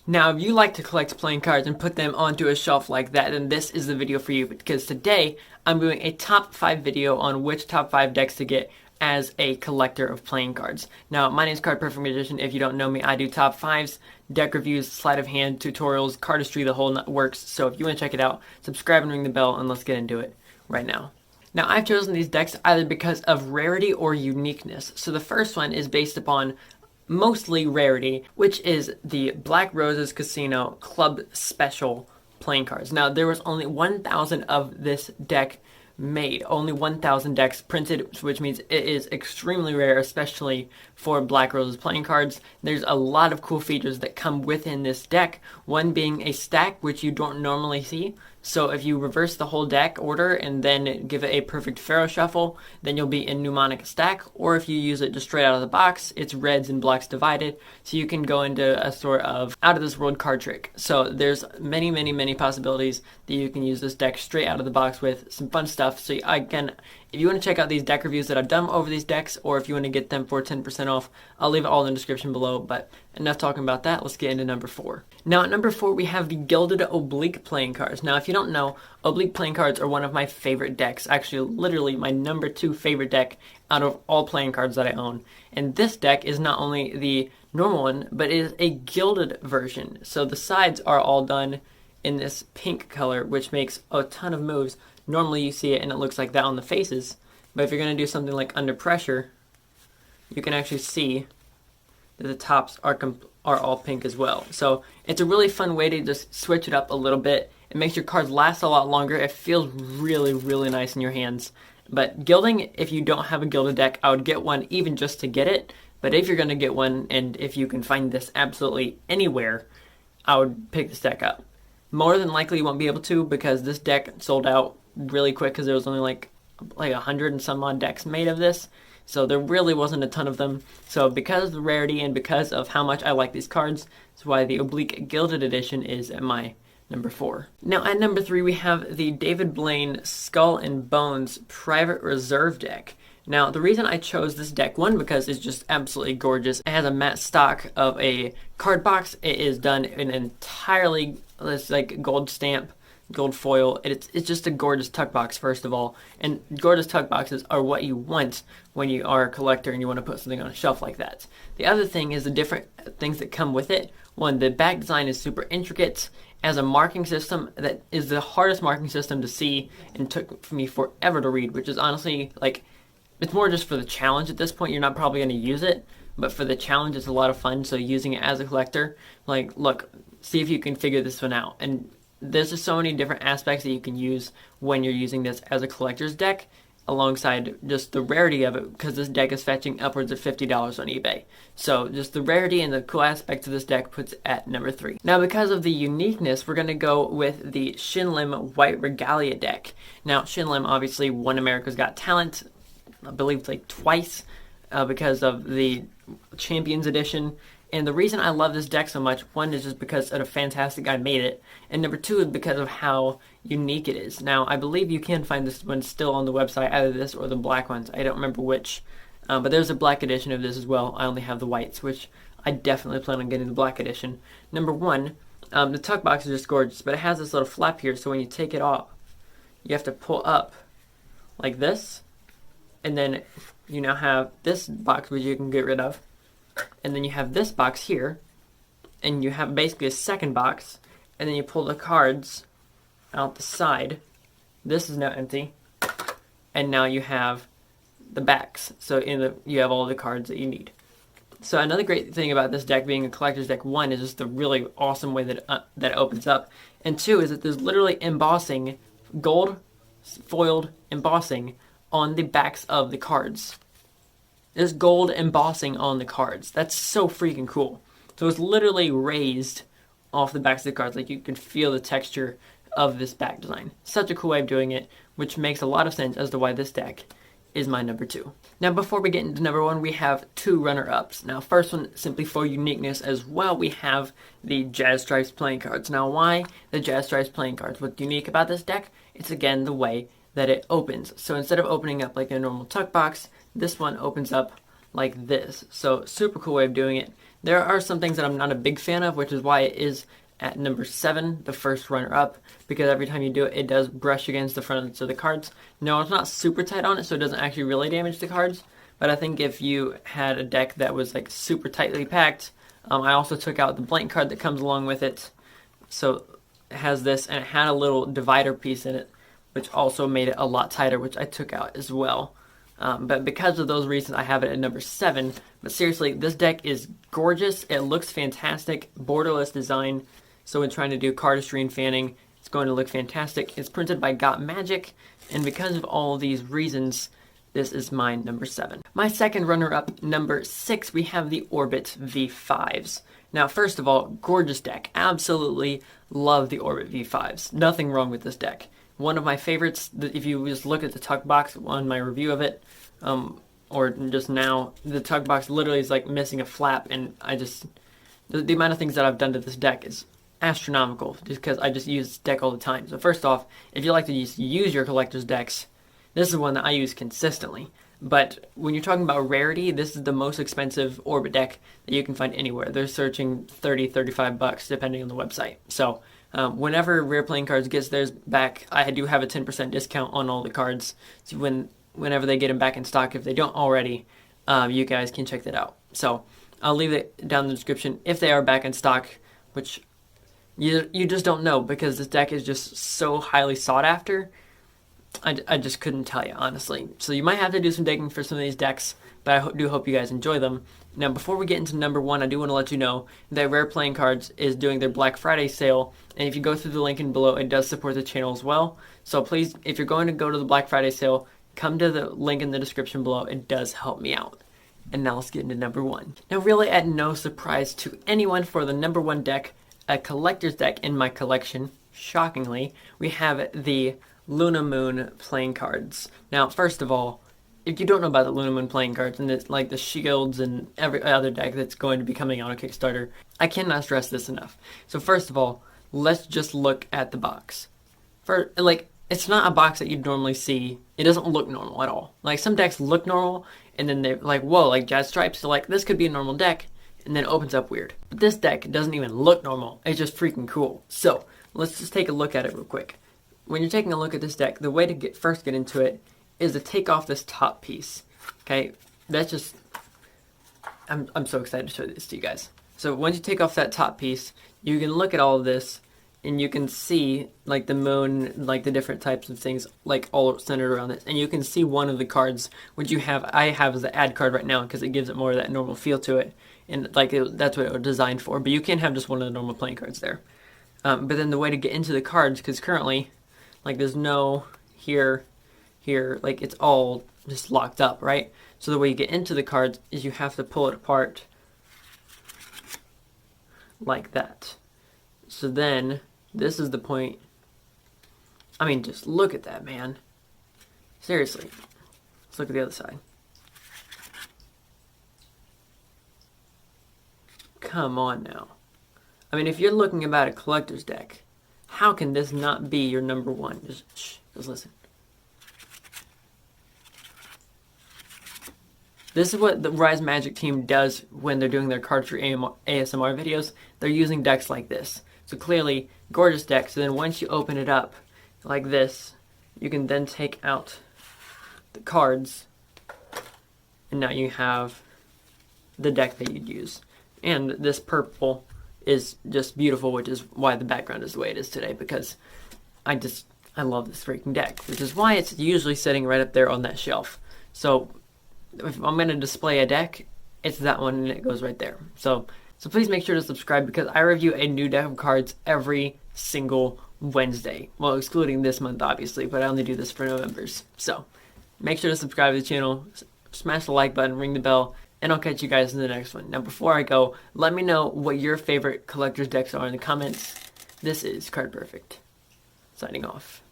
Now, if you like to collect playing cards and put them onto a shelf like that, then this is the video for you, because today I'm doing a top 5 video on which top 5 decks to get as a collector of playing cards. Now, my name is cardperfectmagician. If you don't know me, I do top 5s, deck reviews, sleight of hand, tutorials, cardistry, the whole works. So if you want to check it out, subscribe and ring the bell, and let's get into it right now. Now, I've chosen these decks either because of rarity or uniqueness. So the first one is based upon mostly rarity, which is the Black Roses Casino Club Special playing cards. Now, there was only 1,000 of this deck made, only 1,000 decks printed, which means it is extremely rare, especially for Black Roses playing cards. There's a lot of cool features that come within this deck, one being a stack, which you don't normally see. So if you reverse the whole deck order and then give it a perfect Pharaoh shuffle, then you'll be in mnemonic stack. Or if you use it just straight out of the box, it's reds and blacks divided, so you can go into a sort of out of this world card trick. So there's many possibilities that you can use this deck straight out of the box with. Some fun stuff. So again, if you want to check out these deck reviews that I've done over these decks, or if you want to get them for 10% off, I'll leave it all in the description below. But enough talking about that, let's get into number 4. Now at number 4 we have the Gilded Oblique playing cards. Now if you don't know, Oblique playing cards are one of my favorite decks. Actually, literally my number 2 favorite deck out of all playing cards that I own. And this deck is not only the normal one, but it is a gilded version. So the sides are all done in this pink color, which makes a ton of moves. Normally you see it and it looks like that on the faces, but if you're going to do something like Under Pressure, you can actually see that the tops are all pink as well. So it's a really fun way to just switch it up a little bit. It makes your cards last a lot longer. It feels really nice in your hands. But gilding, if you don't have a gilded deck, I would get one even just to get it. But if you're going to get one, and if you can find this absolutely anywhere, I would pick this deck up. More than likely you won't be able to, because this deck sold out really quick, because there was only like 100 and some odd decks made of this. So there really wasn't a ton of them. So because of the rarity and because of how much I like these cards, that's why the Oblique Gilded Edition is at my number 4. Now at number 3 we have the David Blaine Skull and Bones Private Reserve deck. Now the reason I chose this deck, one, because it's just absolutely gorgeous. It has a matte stock of a card box. It is done in entirely this like gold stamp, gold foil. It's just a gorgeous tuck box, first of all. And gorgeous tuck boxes are what you want when you are a collector and you want to put something on a shelf like that. The other thing is the different things that come with it. One, the back design is super intricate. As a marking system that is the hardest marking system to see and took me forever to read, which is honestly like, it's more just for the challenge at this point. You're not probably going to use it, but for the challenge it's a lot of fun. So using it as a collector, like, look, see if you can figure this one out. And there's just so many different aspects that you can use when you're using this as a collector's deck, alongside just the rarity of it, because this deck is fetching upwards of $50 on eBay. So just the rarity and the cool aspects of this deck puts it at number 3. Now because of the uniqueness, we're going to go with the Shin-Lim White Regalia deck. Now Shin-Lim obviously won America's Got Talent, I believe like twice, because of the Champions Edition. And the reason I love this deck so much, one, is just because of a fantastic guy made it, and number 2 is because of how unique it is. Now, I believe you can find this one still on the website, either this or the black ones. I don't remember which, but there's a black edition of this as well. I only have the whites, which I definitely plan on getting the black edition. Number 1, the tuck box is just gorgeous, but it has this little flap here, so when you take it off, you have to pull up like this, and then you now have this box which you can get rid of. And then you have this box here, and you have basically a second box, and then you pull the cards out the side. This is now empty, and now you have the backs. So you have all the cards that you need. So another great thing about this deck being a collector's deck, one, is just the really awesome way that it opens up, and 2 is that there's literally embossing, gold foiled embossing on the backs of the cards. There's gold embossing on the cards. That's so freaking cool. So it's literally raised off the backs of the cards. Like, you can feel the texture of this back design. Such a cool way of doing it, which makes a lot of sense as to why this deck is my number 2. Now, before we get into number 1, we have 2 runner-ups. Now, first one, simply for uniqueness as well, we have the Jazz Stripes playing cards. Now, why the Jazz Stripes playing cards? What's unique about this deck? It's, again, the way that it opens. So instead of opening up like a normal tuck box, this one opens up like this. So super cool way of doing it. There are some things that I'm not a big fan of, which is why it is at number 7, the first runner-up, because every time you do it, it does brush against the fronts of the cards. No, it's not super tight on it, so it doesn't actually really damage the cards, but I think if you had a deck that was like super tightly packed, I also took out the blank card that comes along with it, so it has this, and it had a little divider piece in it, which also made it a lot tighter, which I took out as well. But because of those reasons, I have it at number 7. But seriously, this deck is gorgeous. It looks fantastic. Borderless design. So when trying to do cardistry and fanning, it's going to look fantastic. It's printed by Got Magic. And because of all of these reasons, this is my number 7. My second runner-up, number 6, we have the Orbit V5s. Now, first of all, gorgeous deck. Absolutely love the Orbit V5s. Nothing wrong with this deck. One of my favorites, if you just look at the tuck box on my review of it, or just now, the tuck box literally is like missing a flap, and the amount of things that I've done to this deck is astronomical, just because I just use this deck all the time. So first off, if you like to use your collector's decks, this is one that I use consistently. But when you're talking about rarity, this is the most expensive Orbit deck that you can find anywhere. They're searching $30-$35 depending on the website. So whenever Rare Playing Cards gets theirs back, I do have a 10% discount on all the cards. So whenever they get them back in stock, if they don't already, you guys can check that out. So I'll leave it down in the description if they are back in stock, which you just don't know because this deck is just so highly sought after. I just couldn't tell you, honestly. So you might have to do some digging for some of these decks, but I do hope you guys enjoy them. Now, before we get into number 1, I do want to let you know that Rare Playing Cards is doing their Black Friday sale, and if you go through the link in below, it does support the channel as well. So please, if you're going to go to the Black Friday sale, come to the link in the description below. It does help me out. And now let's get into number 1. Now, really at no surprise to anyone, for the number 1 deck, a collector's deck in my collection, shockingly, we have the Luna Moon playing cards. Now, first of all, if you don't know about the Luna Moon playing cards, and it's like the shields and every other deck that's going to be coming out on Kickstarter, I cannot stress this enough. So first of all, let's just look at the box. It's not a box that you'd normally see. It doesn't look normal at all. Like, some decks look normal, and then they're like, whoa, like Jazz Stripes, they're like, this could be a normal deck, and then it opens up weird. But this deck doesn't even look normal. It's just freaking cool. So, let's just take a look at it real quick. When you're taking a look at this deck, the way to first get into it is to take off this top piece. Okay, that's just, I'm so excited to show this to you guys. So once you take off that top piece, you can look at all of this, and you can see like the moon, like the different types of things, like all centered around this. And you can see one of the cards, which I have as the ad card right now because it gives it more of that normal feel to it, and that's what it was designed for. But you can have just one of the normal playing cards there. But then the way to get into the cards, because currently, like, there's no here, like, it's all just locked up, right? So the way you get into the cards is you have to pull it apart like that. So then, this is the point. I mean, just look at that, man. Seriously. Let's look at the other side. Come on now. I mean, if you're looking about a collector's deck, how can this not be your number 1? Just listen. This is what the Rise Magic team does when they're doing their cardistry ASMR videos. They're using decks like this. So clearly, gorgeous deck. So then once you open it up like this, you can then take out the cards, and now you have the deck that you'd use. And this purple is just beautiful, which is why the background is the way it is today, because I love this freaking deck, which is why it's usually sitting right up there on that shelf. So if I'm going to display a deck, it's that one, and it goes right there. So please make sure to subscribe, because I review a new deck of cards every single Wednesday. Well, excluding this month, obviously, but I only do this for November's. So make sure to subscribe to the channel, smash the like button, ring the bell, and I'll catch you guys in the next one. Now, before I go, let me know what your favorite collector's decks are in the comments. This is Card Perfect, signing off.